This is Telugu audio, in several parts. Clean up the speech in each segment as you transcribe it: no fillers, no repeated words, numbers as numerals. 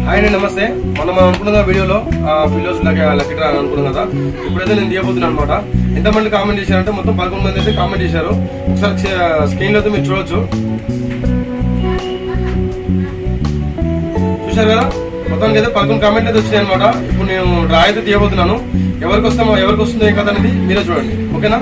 హాయ్ అండి, నమస్తే. మనం అనుకున్న వీడియోలో వీడియోస్ లెక్క అనుకున్నాం కదా. ఇప్పుడైతే నేను తీయబోతున్నాను అనమాట. ఎంతమంది కామెంట్ చేశారంటే మొత్తం 11 మంది అయితే కామెంట్ చేశారు. ఒకసారి స్క్రీన్ లో అయితే మీరు చూడొచ్చు. చూశారు కదా, మొత్తానికి అయితే 11 కామెంట్ అయితే వచ్చినాయి అనమాట. ఇప్పుడు నేను డ్రా అయితే తీయబోతున్నాను. ఎవరికి వస్తుందో ఏం కథ అనేది మీరే చూడండి, ఓకేనా?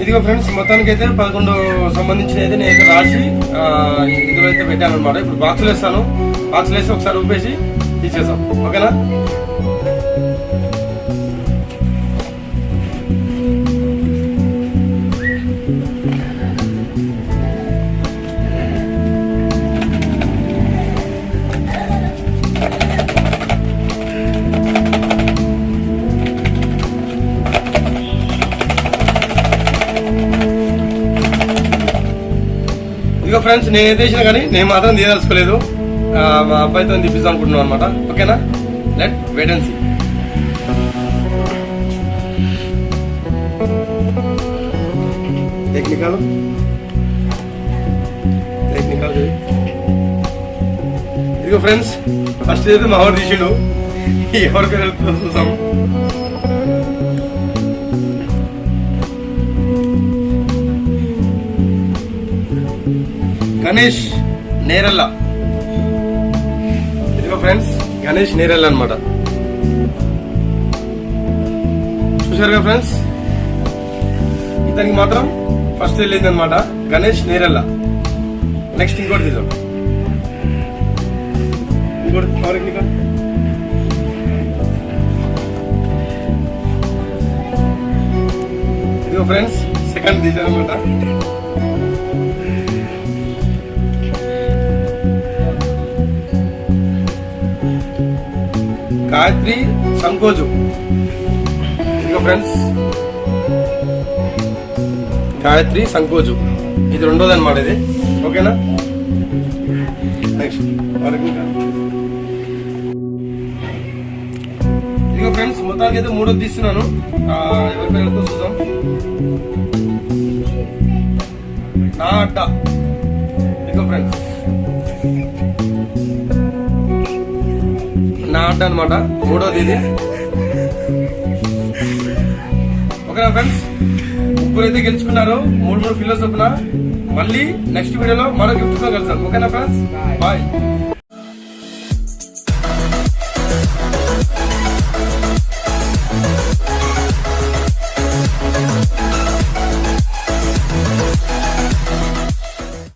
ఇదిగో ఫ్రెండ్స్, మొత్తానికి అయితే 11 సంబంధించిన అయితే నేను రాసి ఇందులో అయితే పెట్టాను అనమాట. ఇప్పుడు బాక్సులు వేస్తాను. బాక్సులు వేసి ఒకసారి ఊపేసి తీసేసాం, ఓకేనా? ఇక ఫ్రెండ్స్, నేను చేసినా కానీ నేను మాత్రం తీయదలుచుకోలేదు. మా అబ్బాయితో తీపిస్తాం అనుకుంటున్నాను అనమాట, ఓకేనా? Let wait and see. Technical ఇదిగో ఫ్రెండ్స్, ఫస్ట్ అయితే మా వాడు తీసిండు. ఎవరికి వెళ్తుందో చూసాం. గణేష్ నేరల్ల. ఇదిగో ఫ్రెండ్స్, గణేష్ నేరల్ల అనమాట. చూసారుగా ఫ్రెండ్స్, ఇతనికి మాత్రం ఫస్ట్ వెళ్ళింది అనమాట. గణేష్ నేరల్ల. నెక్స్ట్ ఇంకోటి తీసాం. ఇదిగో ఫ్రెండ్స్, సెకండ్ తీసాను అనమాట. గాయత్రి సంకోజు. ఇదిగో ఫ్రెండ్స్, గాయత్రి సంకోజు. ఇది రెండోది అనమాట ఇది, ఓకేనా? నెక్స్ట్ ఇదిగో ఫ్రెండ్స్, మొత్తానికి అయితే మూడోది తీస్తున్నాను. ఎవరి పేరుతో చూద్దాం. నా అడ్డ. ఇదిగో ఫ్రెండ్స్, థర్డ్ అనమాట, మూడోది ఇది. ఓకేనా ఫ్రెండ్స్, ముగ్గురైతే గెలుచుకున్నారు 3 ఫిలోస్ చొప్పున. మళ్ళీ నెక్స్ట్ వీడియోలో మరో గిఫ్ట్ తో కలుస్తాం. ఓకేనా ఫ్రెండ్స్, బాయ్.